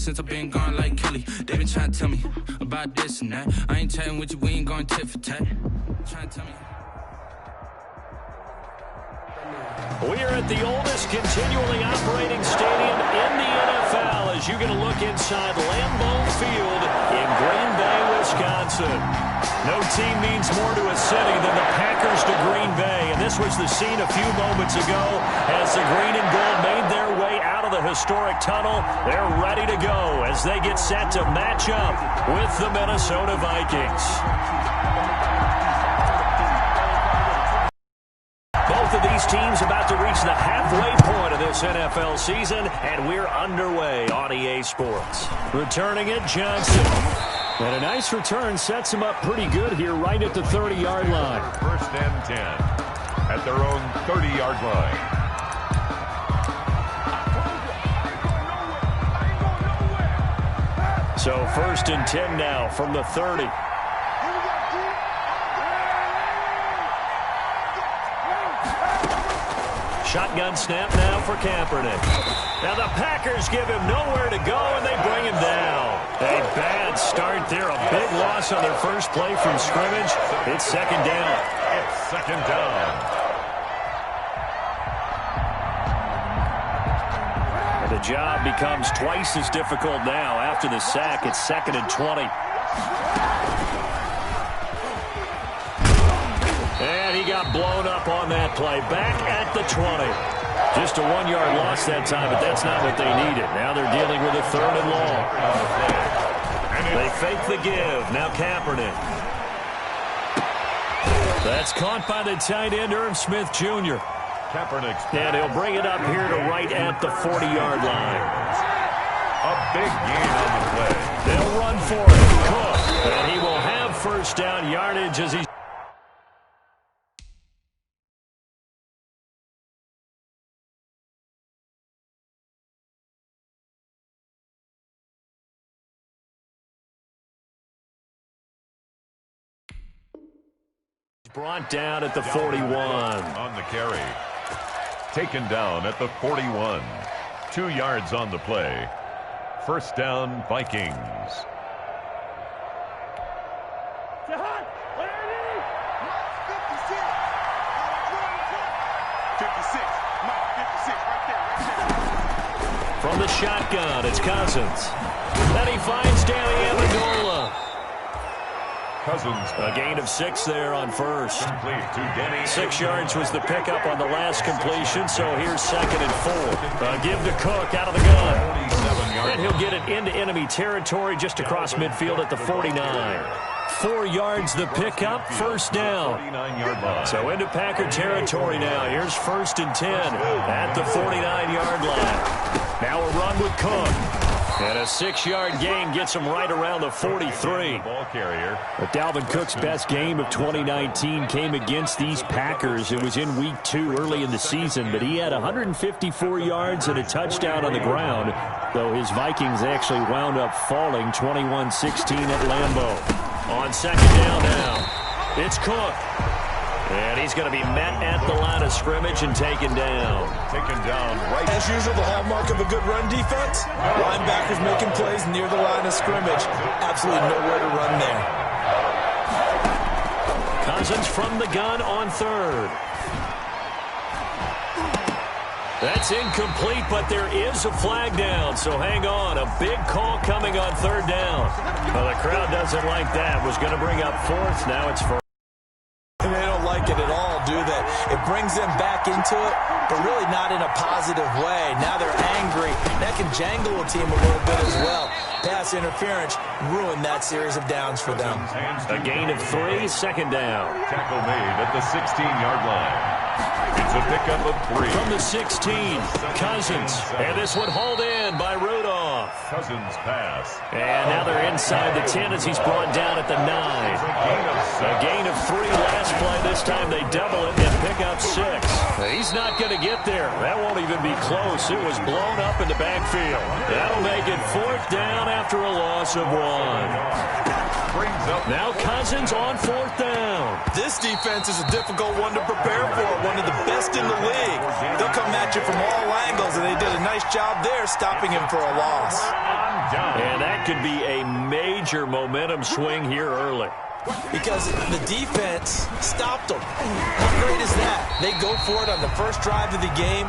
since I've been gone like Kelly. They been trying to tell me about this and that. I ain't chatting with you, we ain't going tit for tat. Trying to tell me. We are at the oldest continually operating stadium in the NFL as you get a look inside Lambeau Field in Green Bay, Wisconsin. No team means more to a city than the Packers to Green Bay, and this was the scene a few moments ago as the green and gold made their way out of the historic tunnel. They're ready to go as they get set to match up with the Minnesota Vikings. Both of these teams about to reach the halfway point of this NFL season, and we're underway on EA Sports. Returning it, Johnson. And a nice return sets him up pretty good here right at the 30-yard line. First and 10 at their own 30-yard line. So first and 10 now from the 30. Shotgun snap now for Kaepernick. Now the Packers give him nowhere to go, and they bring him down. A bad start there. A big loss on their first play from scrimmage. It's second down. It's second down. And the job becomes twice as difficult now after the sack. It's second and 20. And he got blown up on that play. Back at the 20. Just a 1-yard loss that time, but that's not what they needed. Now they're dealing with a third and long. They fake the give. Now Kaepernick. That's caught by the tight end, Irv Smith Jr. Kaepernick's and he'll bring it up here to right at the 40-yard line. A big gain on the play. They'll run for it. Cook. And he will have first down yardage as he... Brought down at the 41. On the carry. Taken down at the 41. 2 yards on the play. First down, Vikings. From the shotgun, it's Cousins. Then he finds Danny Amendola. Cousins. A gain of 6 there on first. 6 yards was the pickup on the last completion, so here's second and 4. Give to Cook out of the gun. And he'll get it into enemy territory just across midfield at the 49. 4 yards the pickup, first down. So into Packer territory now. Here's first and 10 at the 49-yard line. Now a run with Cook. And a 6-yard gain gets him right around the 43. Ball carrier. But Dalvin Cook's best game of 2019 came against these Packers. It was in week 2 early in the season, but he had 154 yards and a touchdown on the ground, though his Vikings actually wound up falling 21-16 at Lambeau. On second down now, it's Cook. And he's going to be met at the line of scrimmage and taken down. Taken down right. As usual, the hallmark of a good run defense, linebackers making plays near the line of scrimmage. Absolutely nowhere to run there. Cousins from the gun on third. That's incomplete, but there is a flag down, so hang on. A big call coming on third down. Well, the crowd doesn't like that. Was going to bring up fourth. Now it's first. They don't like it at all, do they? It brings them back into it, but really not in a positive way. Now they're angry. That can jangle a team a little bit as well. Pass interference ruined that series of downs for them. A gain of 3, second down. Tackle made at the 16-yard line. It's a pickup of 3. From the 16, Cousins. And this one hauled in by Rudolph. Cousins pass. And now they're inside the 10 as he's brought down at the 9. A gain of 3 last play. This time they double it and pick up 6. He's not going to get there. That won't even be close. It was blown up in the backfield. That'll make it 4th down after a loss of 1. Now Cousins on 4th down. This defense is a difficult one to prepare for, one of the best in the league. They'll come at you from all angles, and they did a nice job there stopping him for a loss. That could be a major momentum swing here early. Because the defense stopped them. How great is that? They go for it on the first drive of the game.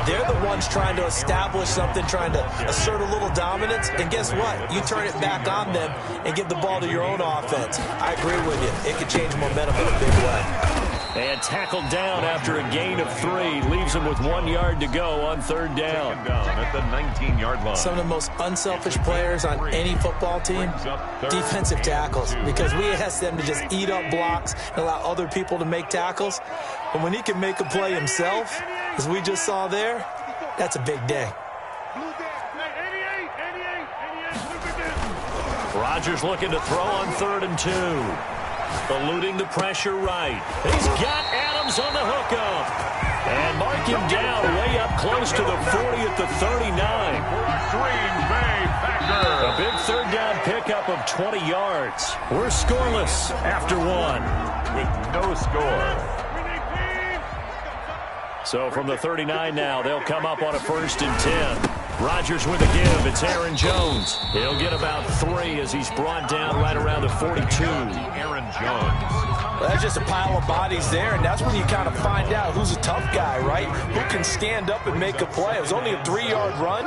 They're the ones trying to establish something, trying to assert a little dominance. And guess what? You turn it back on them and give the ball to your own offense. I agree with you. It could change momentum in a big way. And tackled down after a gain of 3. Leaves him with 1 yard to go on third down. Down at the 19-yard line. Some of the most unselfish players on any football team, defensive tackles. Because we ask them to just eat up blocks and allow other people to make tackles. And when he can make a play himself, as we just saw there, that's a big day. Rodgers looking to throw on 3rd and 2. Eluding the pressure right. He's got Adams on the hookup. And mark him down way up close to the 40 at the 39. Green Bay Packers. A big third down pickup of 20 yards. We're scoreless after 1. With no score. So from the 39 now, they'll come up on a 1st and 10. Rodgers with a give. It's Aaron Jones. He'll get about 3 as he's brought down right around the 42. Aaron Jones. Well, that's just a pile of bodies there, and that's when you kind of find out who's a tough guy, right? Who can stand up and make a play. It was only a 3-yard run,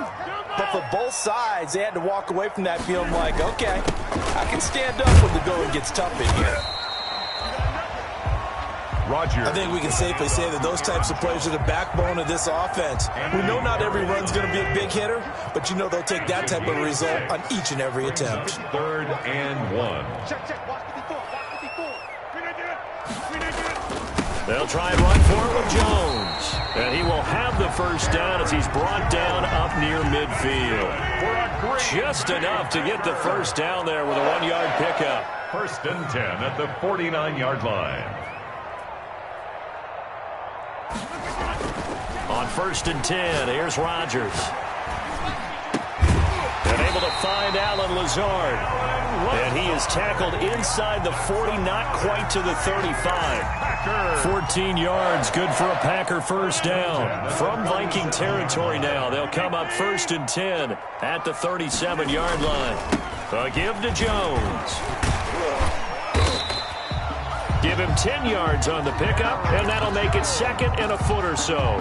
but for both sides, they had to walk away from that feeling like, okay, I can stand up when the going gets tough in here. Rodgers. I think we can safely say that those types of plays are the backbone of this offense. We know not every run's going to be a big hitter, but you know they'll take that type of result on each and every attempt. 3rd and 1. They'll try and run for it with Jones. And he will have the first down as he's brought down up near midfield. Just enough to get the first down there with a 1-yard pickup. 1st and 10 at the 49-yard line. On 1st and 10, here's Rodgers. And able to find Alan Lazard. And he is tackled inside the 40, not quite to the 35. 14 yards, good for a Packer first down. From Viking territory now, they'll come up 1st and 10 at the 37-yard line. A give to Jones. Give him 10 yards on the pickup, and that'll make it 2nd and a foot or so.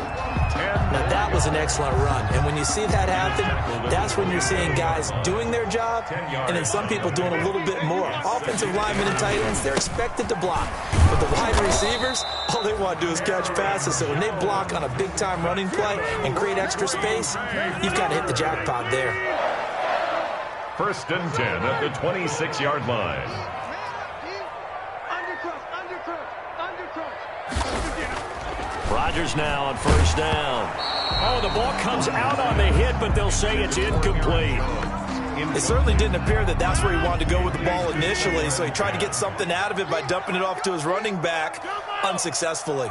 Now, that was an excellent run. And when you see that happen, that's when you're seeing guys doing their job and then some people doing a little bit more. Offensive linemen and tight ends, they're expected to block. But the wide receivers, all they want to do is catch passes. So when they block on a big-time running play and create extra space, you've got to hit the jackpot there. 1st and 10 at the 26-yard line. Rodgers now on 1st down. Oh, the ball comes out on the hit, but they'll say it's incomplete. It certainly didn't appear that that's where he wanted to go with the ball initially, so he tried to get something out of it by dumping it off to his running back unsuccessfully.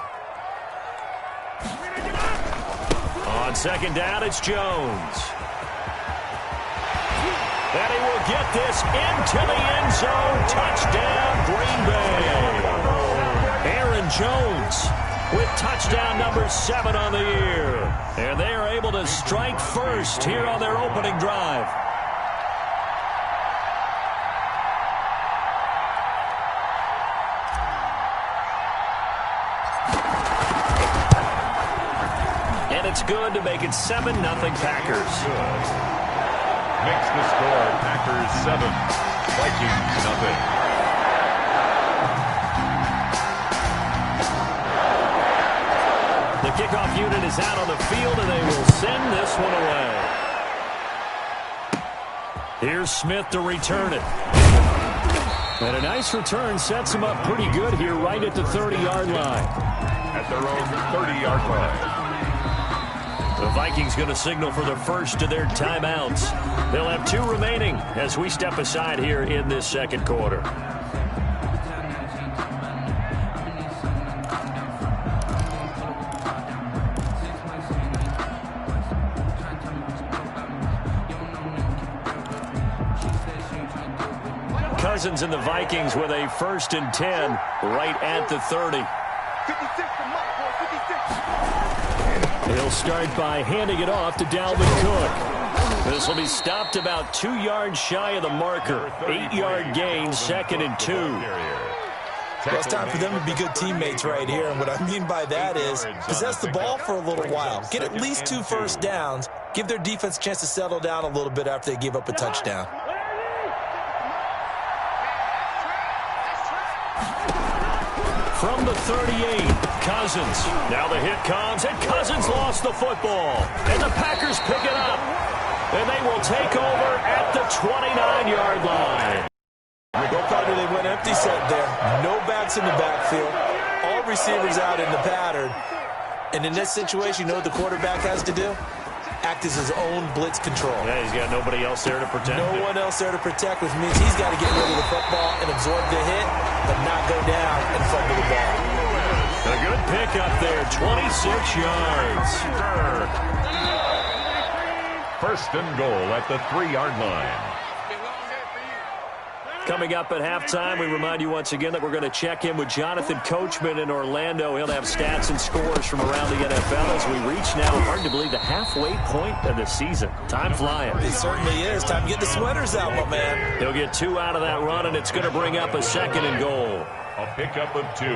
On 2nd down, it's Jones. And he will get this into the end zone. Touchdown, Green Bay. Aaron Jones with touchdown number 7 on the year. And they are able to strike first here on their opening drive. And it's good to make it 7-0 Packers. Makes the score Packers 7, Vikings nothing. The kickoff unit is out on the field, and they will send this one away. Here's Smith to return it. And a nice return sets him up pretty good here right at the 30-yard line. At their own 30-yard line. The Vikings going to signal for the first of their timeouts. They'll have 2 remaining as we step aside here in this second quarter. Cousins and the Vikings with a 1st and 10 right at the 30. He'll start by handing it off to Dalvin Cook. This will be stopped about 2 yards shy of the marker. 8-yard gain, 2nd and 2. Well, it's time for them to be good teammates right here, and what I mean by that is possess the ball for a little while, get at least 2 first downs, give their defense a chance to settle down a little bit after they give up a touchdown. From the 38, Cousins. Now the hit comes, and Cousins lost the football. And the Packers pick it up. And they will take over at the 29-yard line. Well, partner, they went empty set there. No backs in the backfield. All receivers out in the pattern. And in this situation, you know what the quarterback has to do? Act as his own blitz control. Yeah, he's got nobody else there to protect. No one else there to protect, which means he's got to get rid of the football and absorb the hit, but not go down and fumble the ball. A good pickup there, 26 yards. First and goal at the 3-yard line. Coming up at halftime, we remind you once again that we're going to check in with Jonathan Coachman in Orlando. He'll have stats and scores from around the NFL as we reach now, hard to believe, the halfway point of the season. Time flying. It certainly is. Time to get the sweaters out, my man. He'll get 2 out of that run, and it's going to bring up a 2nd and goal. A pickup of 2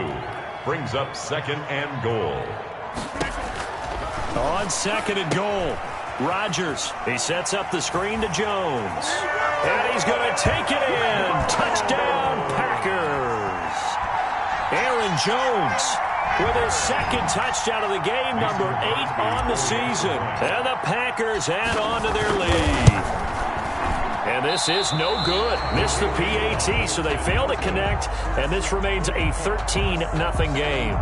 brings up 2nd and goal. On 2nd and goal, Rodgers. He sets up the screen to Jones. And he's going to take it in. Touchdown, Packers. Aaron Jones with his 2nd touchdown of the game, number 8 on the season. And the Packers add on to their lead. And this is no good. Missed the PAT, so they fail to connect. And this remains a 13-0 game.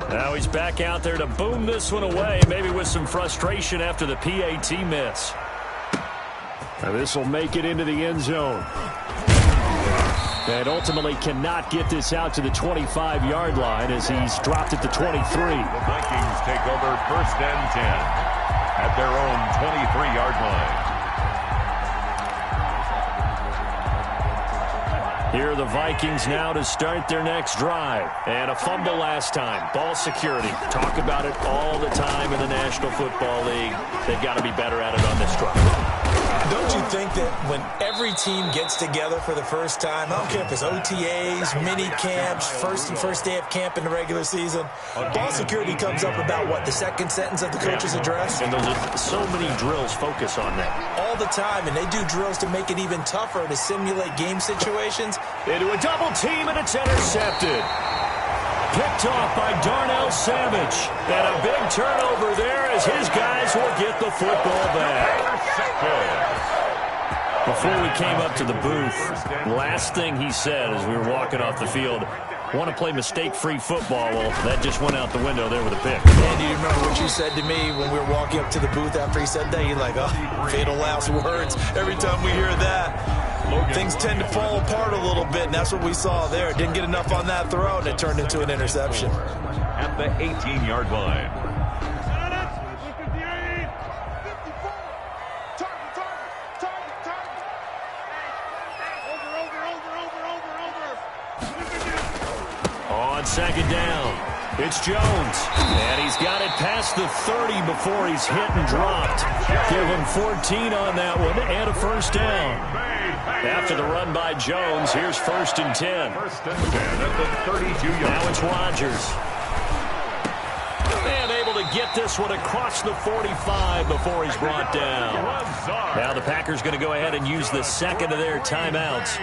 Now he's back out there to boom this one away, maybe with some frustration after the PAT miss. Now this will make it into the end zone. And ultimately cannot get this out to the 25-yard line as he's dropped it to 23. The Vikings take over 1st and 10 at their own 23-yard line. Here are the Vikings now to start their next drive. And a fumble last time. Ball security. Talk about it all the time in the National Football League. They've got to be better at it on this drive. Don't you think that when every team gets together for the first time, I don't care if it's OTAs, mini camps, first day of camp in the regular season, ball security comes up about, what, the 2nd sentence of the coach's address? And so many drills focus on that. All the time, and they do drills to make it even tougher to simulate game situations. Into a double team, and it's intercepted. Picked off by Darnell Savage. And a big turnover there as his guys will get the football back. Before we came up to the booth, last thing he said as we were walking off the field, want to play mistake-free football. Well, that just went out the window there with a pick. And do you remember what you said to me when we were walking up to the booth after he said that? You're like, oh, fatal last words. Every time we hear that, things tend to fall apart a little bit, and that's what we saw there. Didn't get enough on that throw, and it turned into an interception. At the 18-yard line. On 2nd down, it's Jones. And he's got it past the 30 before he's hit and dropped. Give him 14 on that one and a 1st down. After the run by Jones, here's 1st and 10. 1st and 10 at the 32-yard line. Now it's Rodgers. And able to get this one across the 45 before he's brought down. Now the Packers going to go ahead and use the 2nd of their timeouts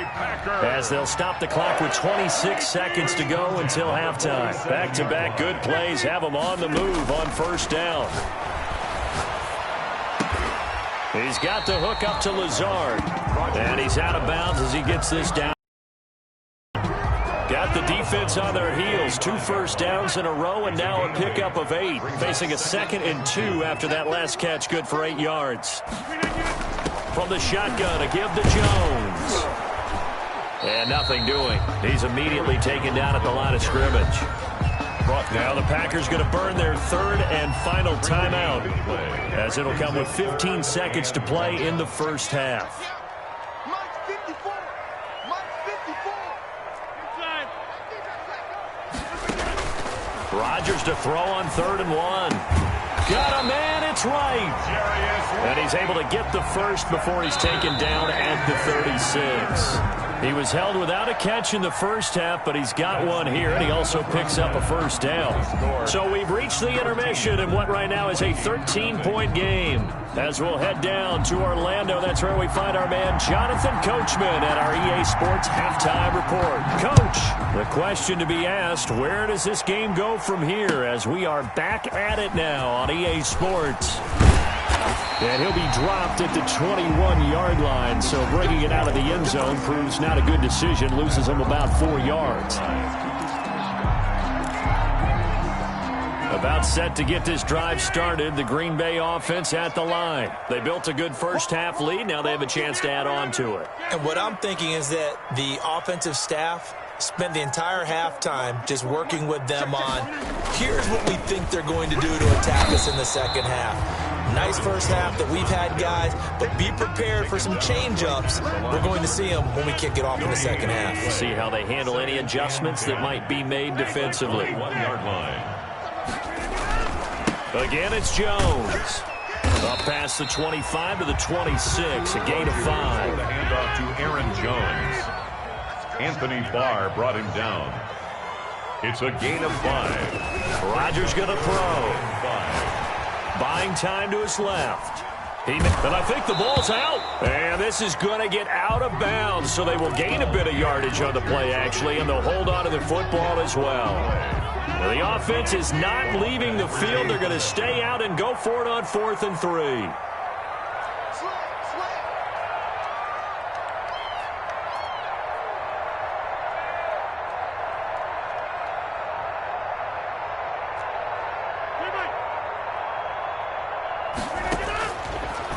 as they'll stop the clock with 26 seconds to go until halftime. Back-to-back good plays have them on the move on 1st down. He's got the hook up to Lazard. And he's out of bounds as he gets this down. Got the defense on their heels. 2 first downs in a row and now a pickup of 8. Facing a 2nd and 2 after that last catch, good for 8 yards. From the shotgun, a give to Jones. And nothing doing. He's immediately taken down at the line of scrimmage. Now the Packers going to burn their 3rd and final timeout as it'll come with 15 seconds to play in the 1st half. Rodgers to throw on 3rd and 1. Got a man, it's right. And he's able to get the first before he's taken down at the 36. He was held without a catch in the first half, but he's got one here, and he also picks up a first down. So we've reached the intermission in what right now is a 13-point game. As we'll head down to Orlando, that's where we find our man Jonathan Coachman at our EA Sports Halftime Report. Coach, the question to be asked, where does this game go from here as we are back at it now on EA Sports? And he'll be dropped at the 21-yard line, so bringing it out of the end zone proves not a good decision, loses him about 4 yards. About set to get this drive started, the Green Bay offense at the line. They built a good first-half lead. Now they have a chance to add on to it. And what I'm thinking is that the offensive staff spent the entire halftime just working with them on, here's what we think they're going to do to attack us in the second half. Nice first half that we've had, guys, but be prepared for some change-ups. We're going to see them when we kick it off in the second half. We'll see how they handle any adjustments that might be made defensively. 1-yard line. Again, it's Jones. Up past the 25 to the 26, a gain of 5. The handoff to Aaron Jones. Anthony Barr brought him down. It's a gain of 5. Rodgers going to throw. 5. Buying time to his left. And I think the ball's out. And this is going to get out of bounds, so they will gain a bit of yardage on the play, actually, and they'll hold on to the football as well. Well, the offense is not leaving the field. They're going to stay out and go for it on 4th and 3.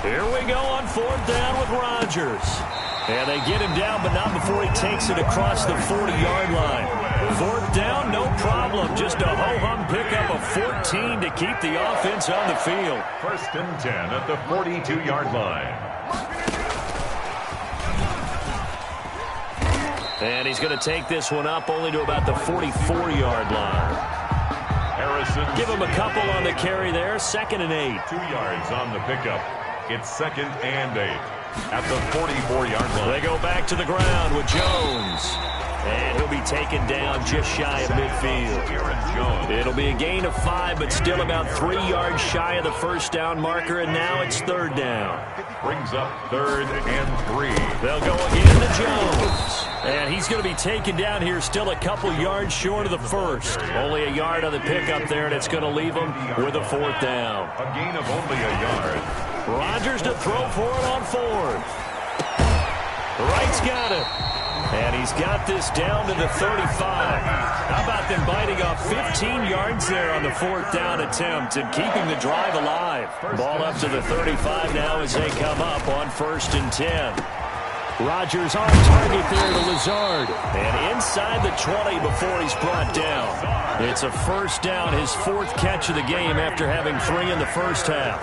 Here we go on 4th down with Rodgers. And they get him down, but not before he takes it across the 40-yard line. 4th down, no problem. Just a ho-hum pickup of 14 to keep the offense on the field. 1st and 10 at the 42-yard line. And he's going to take this one up only to about the 44-yard line. Harrison. Give him a couple on the carry there. 2nd and 8. 2 yards on the pickup. It's 2nd and 8 at the 44-yard line. They go back to the ground with Jones. And he'll be taken down just shy of midfield. It'll be a gain of 5, but still about 3 yards shy of the first down marker, and now it's 3rd down. Brings up 3rd and 3. They'll go again to Jones. And he's going to be taken down here still a couple yards short of the first. Only a yard on the pickup there, and it's going to leave him with a 4th down. A gain of only a yard. Rodgers to throw for it on 4th. Wright's got it. And he's got this down to the 35. How about them biting off 15 yards there on the 4th down attempt and keeping the drive alive? Ball up to the 35 now as they come up on 1st and 10. Rodgers on target there to Lazard. And inside the 20 before he's brought down. It's a 1st down, his 4th catch of the game after having 3 in the first half.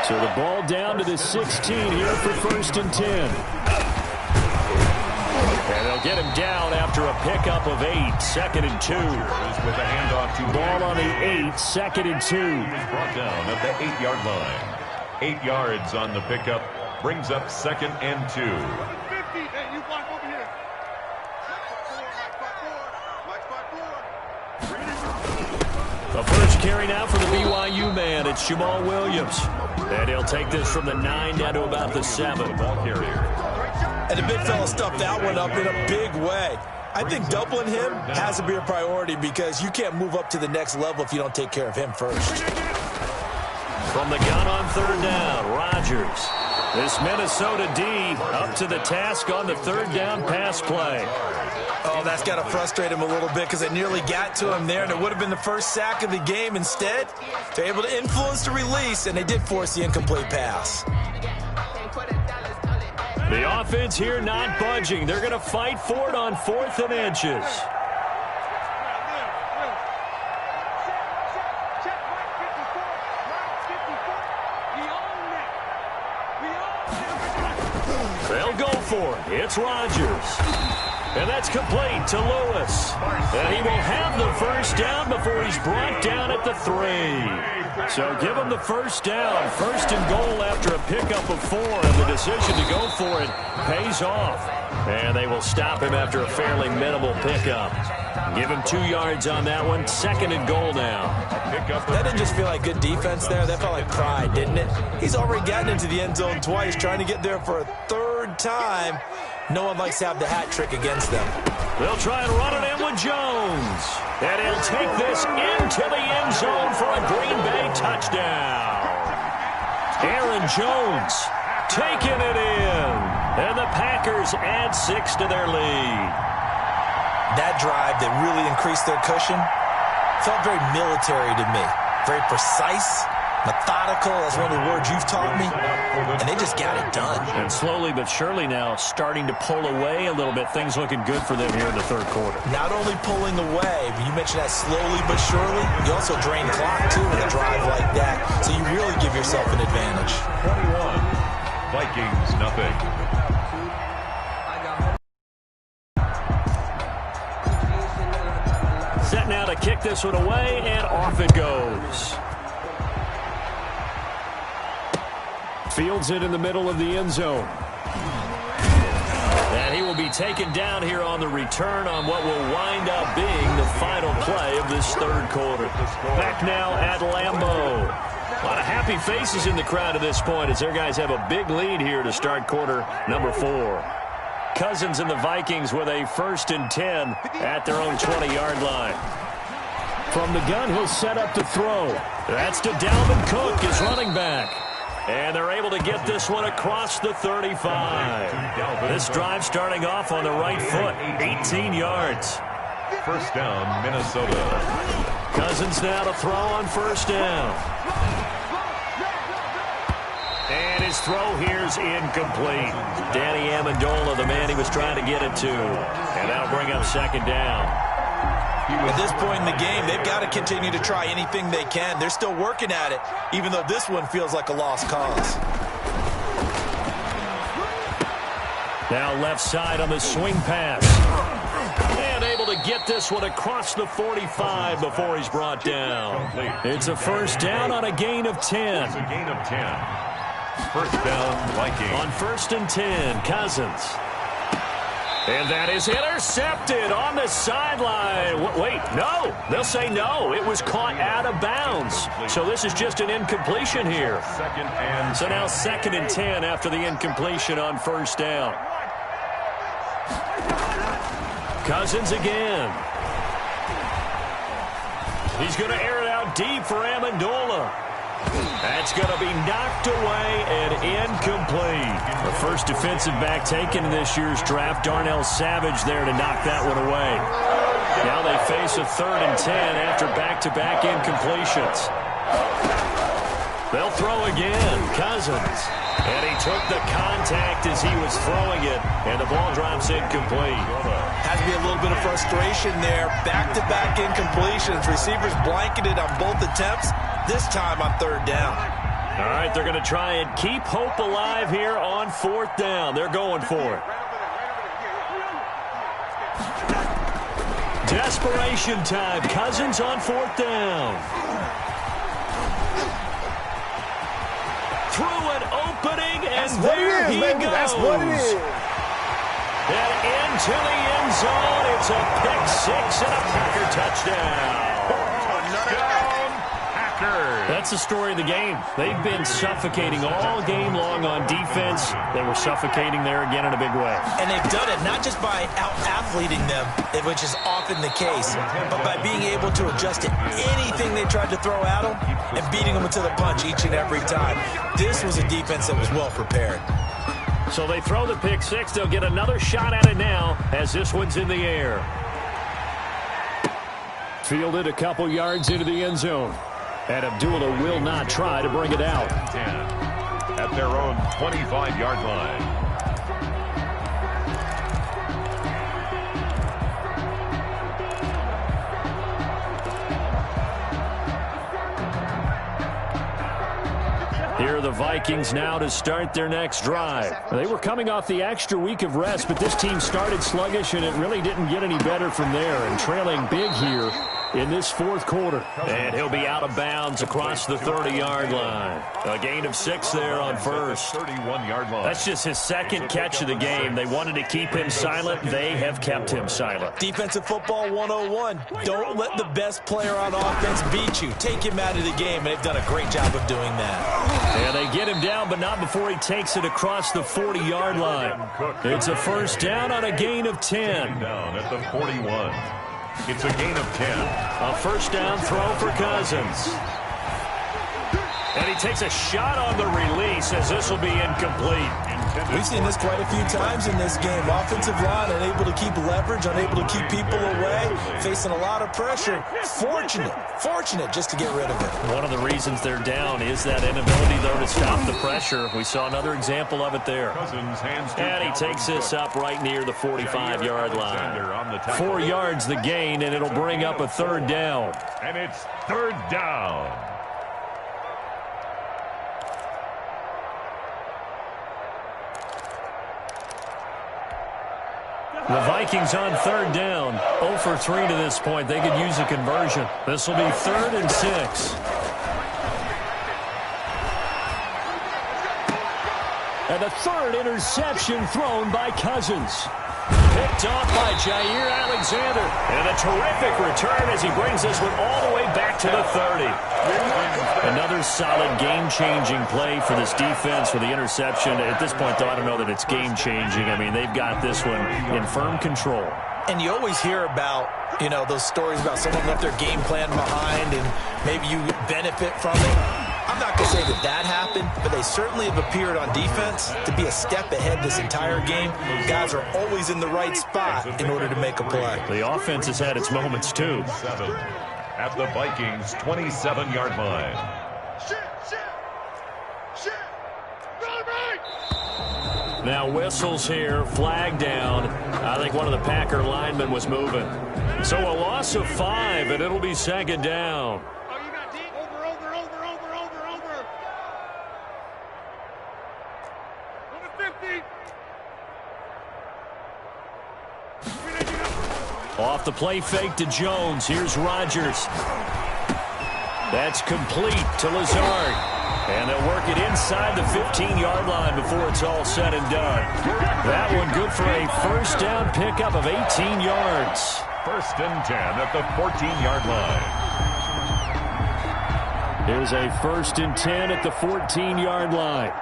So the ball down to the 16 here for 1st and 10. And they'll get him down after a pickup of 8. 2nd and 2. With a handoff to ball on the 8. 2nd and 2. Brought down at the 8-yard line. 8 yards on the pickup. Brings up 2nd and 2. The first carry now for the BYU man. It's Jamal Williams. And he'll take this from the 9 down to about the 7. Ball carrier. And the big fella stuffed that one up in a big way. I think doubling him has to be a priority because you can't move up to the next level if you don't take care of him first. From the gun on 3rd down, Rodgers. This Minnesota D up to the task on the 3rd down pass play. Oh, that's got to frustrate him a little bit because they nearly got to him there, and it would have been the first sack of the game. Instead, they're able to influence the release, and they did force the incomplete pass. The offense here not budging. They're going to fight for it on 4th and inches. They'll go for it. It's Rodgers. And that's complete to Lewis. And he will have the first down before he's brought down at the 3. So give him the first down. First and goal after a pickup of 4. And the decision to go for it pays off. And they will stop him after a fairly minimal pickup. Give him 2 yards on that one. Second and goal now. That didn't just feel like good defense there. That felt like pride, didn't it? He's already gotten into the end zone twice, trying to get there for a 3rd time. No one likes to have the hat trick against them. They'll try and run it in with Jones. And he'll take this into the end zone for a Green Bay touchdown. Aaron Jones taking it in. And the Packers add 6 to their lead. That drive that really increased their cushion felt very military to me. Very precise, methodical, that's one of the words you've taught me. And they just got it done. And slowly but surely now starting to pull away a little bit. Things looking good for them here in the 3rd quarter. Not only pulling away, but you mentioned that slowly but surely. You also drain clock, too, in a drive like that. So you really give yourself an advantage. 21, Vikings nothing. Set now to kick this one away, and off it goes. Fields it in the middle of the end zone. And he will be taken down here on the return on what will wind up being the final play of this 3rd quarter. Back now at Lambeau. A lot of happy faces in the crowd at this point as their guys have a big lead here to start quarter number 4. Cousins and the Vikings with a 1st and 10 at their own 20-yard line. From the gun, he'll set up to throw. That's to Dalvin Cook, his running back. And they're able to get this one across the 35. This drive starting off on the right foot, 18 yards. First down, Minnesota. Cousins now to throw on 1st down. And his throw here's incomplete. Danny Amendola, the man he was trying to get it to. And that'll bring up 2nd down. At this point in the game, they've got to continue to try anything they can. They're still working at it, even though this one feels like a lost cause. Now left side on the swing pass. And able to get this one across the 45 before he's brought down. It's a 1st down on a gain of 10. It's a gain of 10. First down, Vikings. On 1st and 10, Cousins. And that is intercepted on the sideline. Wait, no. They'll say no. It was caught out of bounds. So this is just an incompletion here. So now 2nd and 10 after the incompletion on 1st down. Cousins again. He's going to air it out deep for Amendola. That's going to be knocked away and incomplete. The first defensive back taken in this year's draft, Darnell Savage there to knock that one away. Now they face a 3rd and 10 after back-to-back incompletions. They'll throw again. Cousins. And he took the contact as he was throwing it, and the ball drops incomplete. Has to be a little bit of frustration there. Back-to-back incompletions. Receivers blanketed on both attempts. This time on 3rd down. All right, they're going to try and keep hope alive here on 4th down. They're going for it. Desperation time. Cousins on 4th down. Through an opening, and there he goes. That's what it is. And into the end zone. It's a pick 6 and a Packer touchdown. That's the story of the game. They've been suffocating all game long on defense. They were suffocating there again in a big way. And they've done it not just by out-athleting them, which is often the case, but by being able to adjust to anything they tried to throw at them and beating them to the punch each and every time. This was a defense that was well prepared. So they throw the pick 6. They'll get another shot at it now as this one's in the air. Fielded a couple yards into the end zone. And Abdullah will not try to bring it out. 10 at their own 25-yard line. Here are the Vikings now to start their next drive. They were coming off the extra week of rest, but this team started sluggish, and it really didn't get any better from there, and trailing big here in this fourth quarter. And he'll be out of bounds across the 30-yard line. A gain of 6 there on first. 31-yard line. That's just his second catch of the game. They wanted to keep him silent. They have kept him silent. Defensive football 101. Don't let the best player on offense beat you. Take him out of the game, and they've done a great job of doing that. And they get him down, but not before he takes it across the 40-yard line. It's a first down on a gain of 10. Down at the 41. It's a gain of 10. A first down throw for Cousins. And he takes a shot on the release as this will be incomplete. We've seen this quite a few times in this game. Offensive line unable to keep leverage, unable to keep people away, facing a lot of pressure. Fortunate just to get rid of it. One of the reasons they're down is that inability, though, to stop the pressure. We saw another example of it there. And he takes this up right near the 45-yard line. 4 yards the gain, and it'll bring up a third down. And it's third down. The Vikings on third down. 0 for 3 to this point. They could use a conversion. This will be 3rd and 6. And the third interception thrown by Cousins. Picked off by Jair Alexander. And a terrific return as he brings this one all the way back to the 30. Another solid game-changing play for this defense with the interception. At this point, though, I don't know that it's game-changing. I mean, they've got this one in firm control. And you always hear about, those stories about someone left their game plan behind and maybe you benefit from it. I'm not going to say that happened, but they certainly have appeared on defense to be a step ahead this entire game. Guys are always in the right spot in order to make a play. The offense has had its moments, too. 7 at the Vikings' 27-yard line. Now whistles here, flag down. I think one of the Packer linemen was moving. So a loss of 5, and it'll be second down. Off the play fake to Jones. Here's Rodgers. That's complete to Lazard. And they'll work it inside the 15-yard line before it's all said and done. That one good for a first down pickup of 18 yards. 1st and 10 at the 14-yard line. Here's a 1st and 10 at the 14-yard line.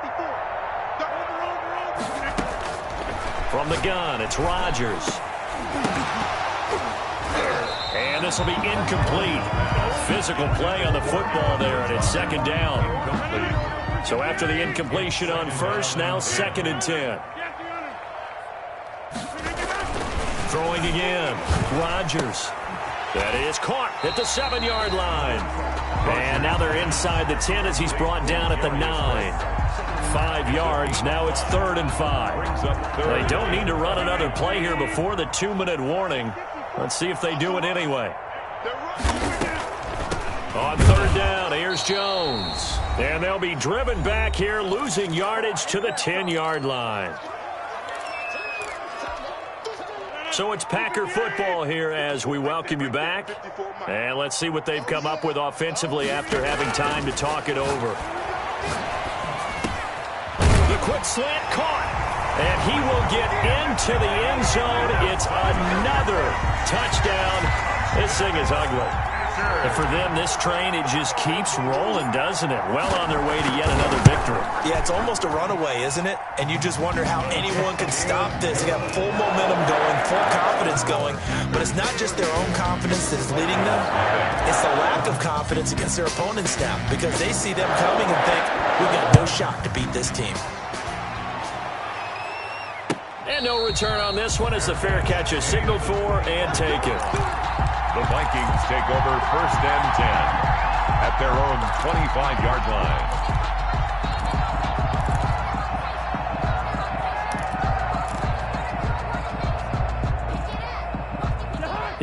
From the gun, it's Rodgers. And this will be incomplete. Physical play on the football there, and it's second down. So after the incompletion on first, now 2nd and 10. Throwing again. Rodgers. That is caught at the 7-yard line. And now they're inside the 10 as he's brought down at the 9. 5 yards. Now it's 3rd and 5. They don't need to run another play here before the 2-minute warning. Let's see if they do it anyway. On 3rd down, here's Jones. And they'll be driven back here, losing yardage to the 10-yard line. So it's Packer football here as we welcome you back. And let's see what they've come up with offensively after having time to talk it over. The quick slant caught. And he will get into the end zone. It's another touchdown. This thing is ugly. And for them, this train, it just keeps rolling, doesn't it? Well on their way to yet another victory. Yeah, it's almost a runaway, isn't it? And you just wonder how anyone can stop this. They got full momentum going, full confidence going. But it's not just their own confidence that is leading them. It's the lack of confidence against their opponents now because they see them coming and think, we've got no shot to beat this team. And no return on this one as the fair catch is signaled for and taken. The Vikings take over 1st and 10 at their own 25-yard line.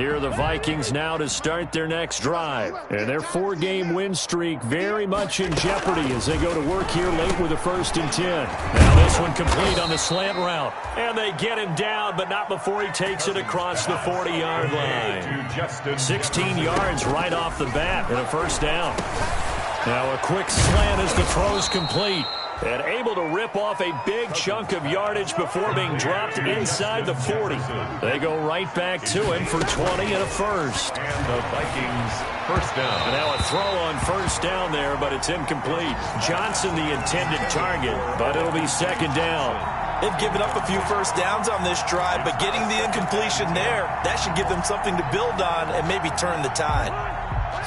Here are the Vikings now to start their next drive. And their 4-game win streak very much in jeopardy as they go to work here late with a 1st and 10. Now this one complete on the slant route. And they get him down, but not before he takes it across the 40-yard line. 16 yards right off the bat and a 1st down. Now a quick slant as the throw's complete. And able to rip off a big chunk of yardage before being dropped inside the 40. They go right back to him for 20 and a 1st. And the Vikings 1st down. And now a throw on 1st down there, but it's incomplete. Johnson the intended target, but it'll be 2nd down. They've given up a few 1st downs on this drive, but getting the incompletion there, that should give them something to build on and maybe turn the tide.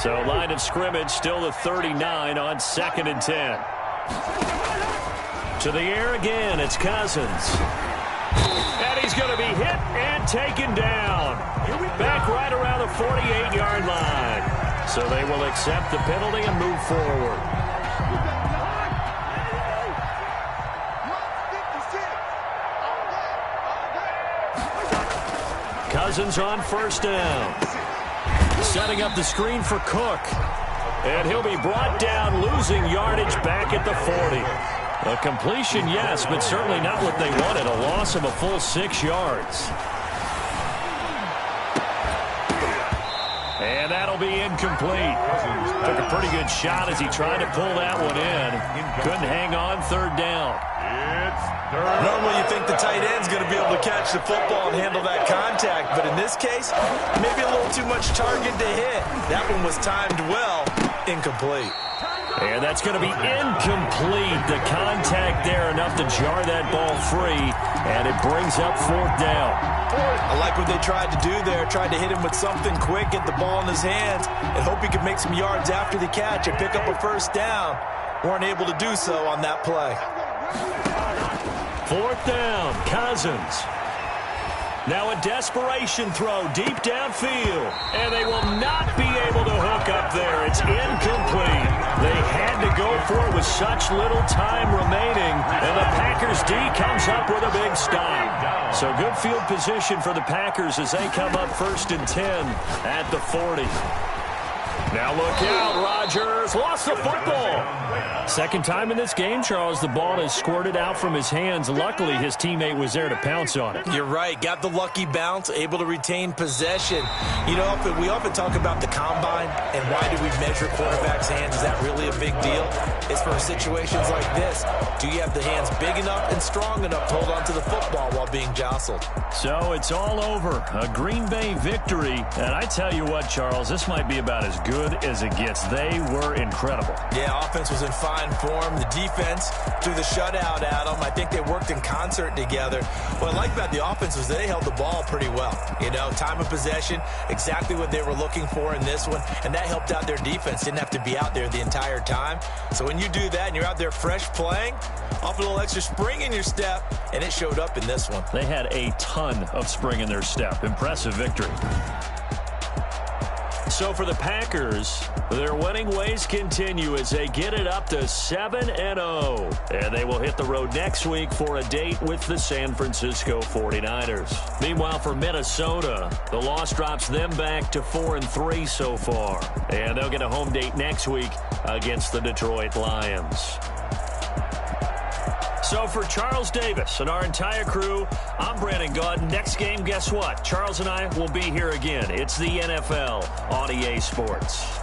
So line of scrimmage still the 39 on 2nd and 10. To the air again, it's Cousins. And he's going to be hit and taken down. Back right around the 48-yard line. So they will accept the penalty and move forward. Cousins on 1st down. Setting up the screen for Cook. And he'll be brought down, losing yardage back at the 40. A completion, yes, but certainly not what they wanted. A loss of a full 6 yards. And that'll be incomplete. Took a pretty good shot as he tried to pull that one in. Couldn't hang on 3rd down. Normally you think the tight end's going to be able to catch the football and handle that contact, but in this case, maybe a little too much target to hit. That one was timed well. Incomplete. And that's going to be incomplete. The contact there enough to jar that ball free, and it brings up 4th down. I like what they tried to do there. Tried to hit him with something quick, get the ball in his hands, and hope he could make some yards after the catch and pick up a 1st down. Weren't able to do so on that play. 4th down, Cousins. Now a desperation throw deep downfield. And they will not be able to hook up there. It's incomplete. They had to go for it with such little time remaining. And the Packers D comes up with a big stop. So good field position for the Packers as they come up 1st and 10 at the 40. Now look out, Rodgers lost the football. 2nd time in this game, Charles, the ball has squirted out from his hands. Luckily, his teammate was there to pounce on it. You're right. Got the lucky bounce, able to retain possession. You know, we often talk about the combine and why do we measure quarterbacks' hands. Is that really a big deal? It's for situations like this. Do you have the hands big enough and strong enough to hold on to the football while being jostled? So it's all over. A Green Bay victory. And I tell you what, Charles, this might be about as good as it gets. They were incredible. Yeah, offense was in fine form. The defense threw the shutout at them. I think they worked in concert together. What I like about the offense was they held the ball pretty well. You know, time of possession, exactly what they were looking for in this one, and that helped out their defense. Didn't have to be out there the entire time. So when you do that and you're out there fresh playing, off a little extra spring in your step, and it showed up in this one. They had a ton of spring in their step. Impressive victory. So for the Packers, their winning ways continue as they get it up to 7-0. And they will hit the road next week for a date with the San Francisco 49ers. Meanwhile, for Minnesota, the loss drops them back to 4-3 so far. And they'll get a home date next week against the Detroit Lions. So for Charles Davis and our entire crew, I'm Brandon Gaudin. Next game, guess what? Charles and I will be here again. It's the NFL on EA Sports.